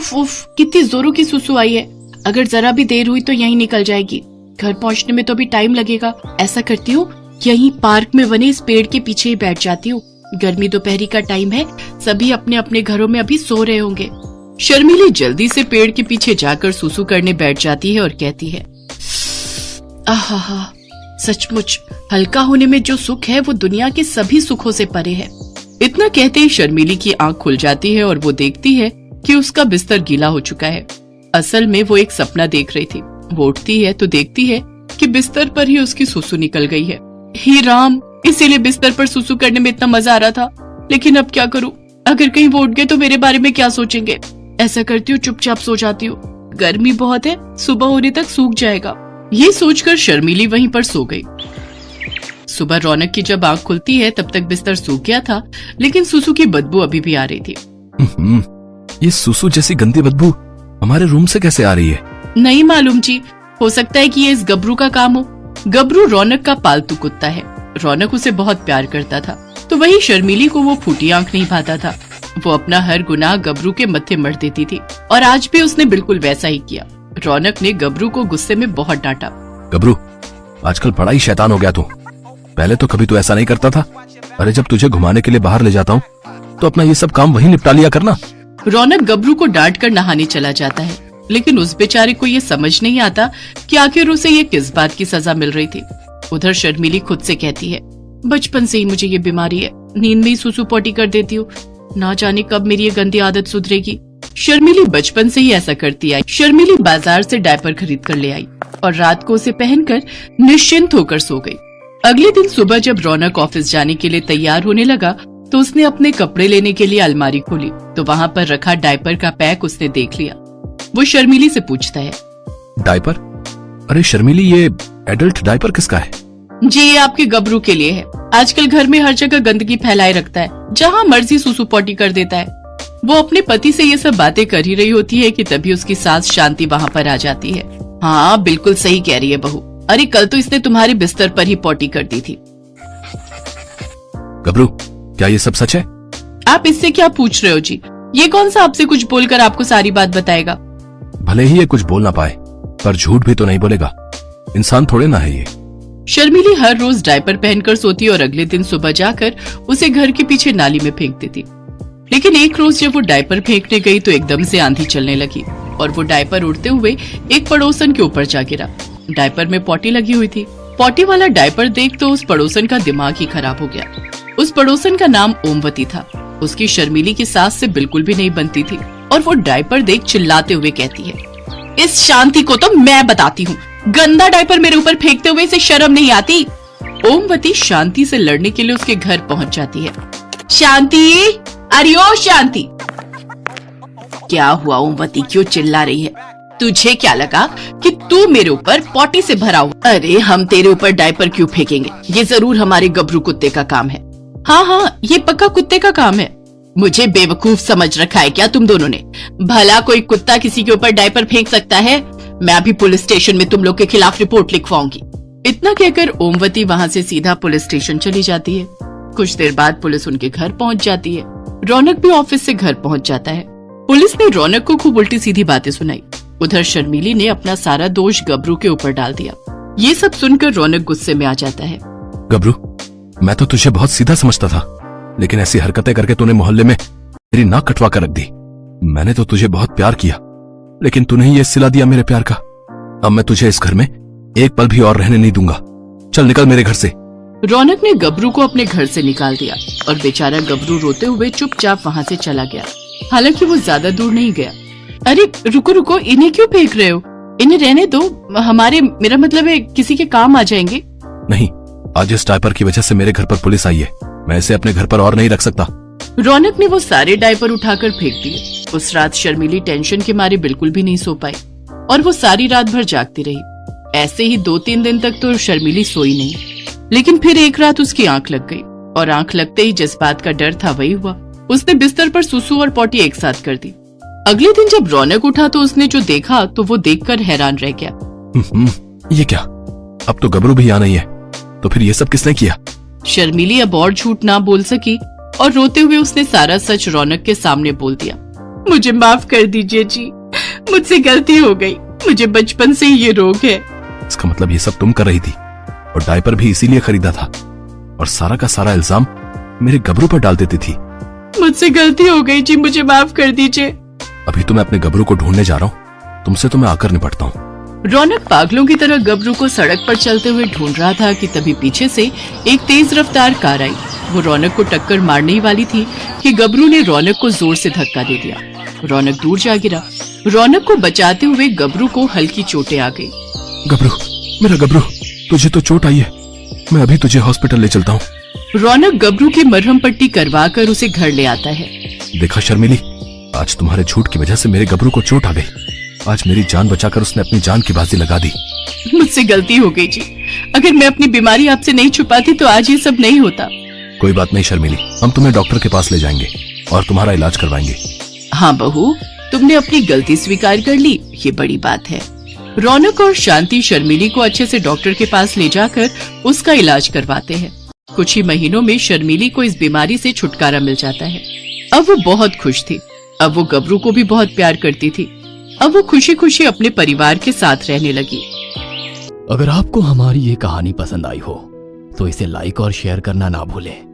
उफ उफ, कितनी जोरों की सुसु आई है। अगर जरा भी देर हुई तो यहीं निकल जाएगी। घर पहुंचने में तो भी टाइम लगेगा। ऐसा करती हूँ, यहीं पार्क में बने इस पेड़ के पीछे ही बैठ जाती हूँ। गर्मी दोपहरी का टाइम है, सभी अपने अपने घरों में अभी सो रहे होंगे। शर्मिली जल्दी से पेड़ के पीछे जाकर सुसु करने बैठ जाती है और कहती है, आहा, सचमुच हल्का होने में जो सुख है वो दुनिया के सभी सुखों से परे है। इतना कहते ही शर्मिली की आंख खुल जाती है और वो देखती है कि उसका बिस्तर गीला हो चुका है। असल में वो एक सपना देख रही थी। वो उठती है तो देखती है कि बिस्तर पर ही उसकी सुसु निकल गई है। हे राम, इसीलिए बिस्तर पर सुसु करने में इतना मजा आ रहा था। लेकिन अब क्या करूं? अगर कहीं वो उठ गए तो मेरे बारे में क्या सोचेंगे? ऐसा करती हूँ, चुपचाप सो जाती हूँ। गर्मी बहुत है, सुबह होने तक सूख जाएगा। ये सोचकर शर्मिली वहीं पर सो गई। सुबह रौनक की जब आंख खुलती है तब तक बिस्तर सूख गया था, लेकिन सुसु की बदबू अभी भी आ रही थी। ये सुसु जैसी गंदी बदबू हमारे रूम से कैसे आ रही है? नहीं मालूम जी, हो सकता है कि ये इस गबरू का काम हो। गबरू रौनक का पालतू कुत्ता है। रौनक उसे बहुत प्यार करता था, तो वही शर्मिली को वो फूटी आंख नहीं भाता था। वो अपना हर गुनाह गबरू के मत्थे मर देती थी और आज भी उसने बिल्कुल वैसा ही किया। रौनक ने गबरू को गुस्से में बहुत डांटा। गबरू, आजकल बड़ा ही शैतान हो गया तू। पहले तो कभी तू ऐसा नहीं करता था। अरे जब तुझे घुमाने के लिए बाहर ले जाता हूँ तो अपना ये सब काम वहीं निपटा लिया करना। रौनक गबरू को डांट कर नहाने चला जाता है, लेकिन उस बेचारे को ये समझ नहीं आता कि आखिर उसे ये किस बात की सजा मिल रही थी। उधर शर्मिली खुद से कहती है, बचपन से ही मुझे ये बीमारी है, नींद में ही सुसु पोटी कर देती हूँ। ना जाने कब मेरी ये गंदी आदत सुधरेगी। शर्मिली बचपन से ही ऐसा करती आई। शर्मिली बाजार से डायपर खरीद कर ले आई और रात को उसे पहनकर निश्चिंत होकर सो गई। अगले दिन सुबह जब रौनक ऑफिस जाने के लिए तैयार होने लगा तो उसने अपने कपड़े लेने के लिए अलमारी खोली तो वहाँ पर रखा डायपर का पैक उसने देख लिया। वो शर्मिली से पूछता है, डायपर? अरे शर्मिली, ये एडल्ट डायपर किसका है? जी, ये आपके गबरू के लिए है। आजकल घर में हर जगह गंदगी फैलाए रखता है, जहाँ मर्जी सुसु पोटी कर देता है। वो अपने पति से ये सब बातें कर ही रही होती है कि तभी उसकी सास शांति वहाँ पर आ जाती है। हाँ, बिल्कुल सही कह रही है बहू। अरे कल तो इसने तुम्हारे बिस्तर पर ही पोटी कर दी थी। गबरू, क्या ये सब सच है? आप इससे क्या पूछ रहे हो जी? ये कौन सा आपसे कुछ बोलकर आपको सारी बात बताएगा? भले ही ये कुछ बोल ना पाए, पर झूठ भी तो नहीं बोलेगा। इंसान थोड़े ना है ये। शर्मिली हर रोज डायपर पहनकर सोती और अगले दिन सुबह जाकर उसे घर के पीछे नाली में फेंक देती। लेकिन एक रोज जब वो डायपर फेंकने गई तो एकदम से आंधी चलने लगी और वो डायपर उड़ते हुए एक पड़ोसन के ऊपर जा गिरा। डायपर में पोटी लगी हुई थी। पोटी वाला डायपर देख तो उस पड़ोसन का दिमाग ही खराब हो गया। उस पड़ोसन का नाम ओमवती था। उसकी शर्मिली की सास से बिल्कुल भी नहीं बनती थी और वो डायपर देख चिल्लाते हुए कहती है, इस शांति को तो मैं बताती हूँ, गंदा डायपर मेरे ऊपर फेंकते हुए इसे शर्म नहीं आती। ओमवती शांति से लड़ने के लिए उसके घर पहुंच जाती है। शांति, अरे ओ शांति, क्या हुआ ओमवती, क्यों चिल्ला रही है? तुझे क्या लगा कि तू मेरे ऊपर पोटी से भरा हुआ? अरे हम तेरे ऊपर डायपर क्यों फेंकेंगे? ये जरूर हमारे गबरू कुत्ते का काम है। हाँ, ये पक्का कुत्ते का काम है। मुझे बेवकूफ समझ रखा है क्या तुम दोनों ने? भला कोई कुत्ता किसी के ऊपर डायपर फेंक सकता है? मैं अभी पुलिस स्टेशन में तुम लोग के खिलाफ रिपोर्ट लिखवाऊंगी। इतना कहकर ओमवती वहाँ से सीधा पुलिस स्टेशन चली जाती है। कुछ देर बाद पुलिस उनके घर पहुँच जाती है। रौनक भी ऑफिस से घर पहुँच जाता है। पुलिस ने रौनक को खूब उल्टी सीधी बातें सुनाई। उधर शर्मिली ने अपना सारा दोष गबरू के ऊपर डाल दिया। ये सब सुनकर रौनक गुस्से में आ जाता है। गबरू, मैं तो तुझे बहुत सीधा समझता था, लेकिन ऐसी हरकतें करके तूने मोहल्ले में मेरी नाक कटवा कर रख दी। मैंने तो तुझे बहुत प्यार किया, लेकिन तूने ही ये सिला दिया मेरे प्यार का। अब मैं तुझे इस घर में एक पल भी और रहने नहीं दूंगा। चल निकल मेरे घर से। रौनक ने गबरू को अपने घर से निकाल दिया और बेचारा गबरू रोते हुए चुपचाप वहाँ से चला गया। हालांकि वो ज्यादा दूर नहीं गया। अरे रुको रुको, इन्हें क्यों फेंक रहे हो? इन्हें रहने दो, मेरा मतलब है किसी के काम आ जाएंगे। नहीं, आज इस डायपर की वजह से मेरे घर पर पुलिस आई है। मैं इसे अपने घर पर और नहीं रख सकता। रौनक ने वो सारे डायपर उठाकर फेंक दिए। उस रात शर्मिली टेंशन के मारे बिल्कुल भी नहीं सो पाई और वो सारी रात भर जागती रही। ऐसे ही 2-3 दिन तक तो शर्मिली सोई नहीं, लेकिन फिर एक रात उसकी आंख लग गई और आंख लगते ही जिस बात का डर था वही हुआ। उसने बिस्तर पर सुसु और पोटी एक साथ कर दी। अगले दिन जब रौनक उठा तो उसने जो देखा तो वो देखकर हैरान रह गया। ये क्या? अब तो गबरू भी यहाँ नहीं है, तो फिर ये सब किसने किया? शर्मिली अब और झूठ ना बोल सकी और रोते हुए उसने सारा सच रौनक के सामने बोल दिया। मुझे माफ कर दीजिए जी, मुझसे गलती हो गई। मुझे बचपन से ही ये रोग है। इसका मतलब ये सब तुम कर रही थी और डायपर भी इसीलिए खरीदा था और सारा का सारा इल्जाम मेरे गबरू पर डाल देती थी। मुझसे गलती हो गई जी, मुझे माफ कर दीजिए। अभी तो मैं अपने गबरू को ढूंढने जा रहा हूँ, तुमसे तो मैं आकर निपटता हूँ। रौनक पागलों की तरह गबरू को सड़क पर चलते हुए ढूंढ रहा था कि तभी पीछे से एक तेज रफ्तार कार आई। वो रौनक को टक्कर मारने ही वाली थी कि गबरू ने रौनक को जोर से धक्का दे दिया। रौनक दूर जा गिरा। रौनक को बचाते हुए गबरू को हल्की चोटें आ गई। गबरू, मेरा गबरू, तुझे तो चोट आई है, मैं अभी तुझे हॉस्पिटल ले चलता हूँ। रौनक गबरू की मरहम पट्टी करवा कर उसे घर ले आता है। देखा शर्मिली, आज तुम्हारे झूठ की वजह से मेरे गबरू को चोट आ गई। आज मेरी जान बचाकर उसने अपनी जान की बाजी लगा दी। मुझसे गलती हो गई जी, अगर मैं अपनी बीमारी आपसे नहीं छुपाती तो आज ये सब नहीं होता। कोई बात नहीं शर्मिली, हम तुम्हें डॉक्टर के पास ले जाएंगे और तुम्हारा इलाज करवाएंगे। हाँ बहू, तुमने अपनी गलती स्वीकार कर ली, ये बड़ी बात है। रौनक और शांति शर्मिली को अच्छे से डॉक्टर के पास ले जाकर उसका इलाज करवाते हैं। कुछ ही महीनों में शर्मिली को इस बीमारी से छुटकारा मिल जाता है। अब वो बहुत खुश थी। अब वो गबरू को भी बहुत प्यार करती थी। अब वो खुशी खुशी अपने परिवार के साथ रहने लगी। अगर आपको हमारी ये कहानी पसंद आई हो तो इसे लाइक और शेयर करना ना भूलें।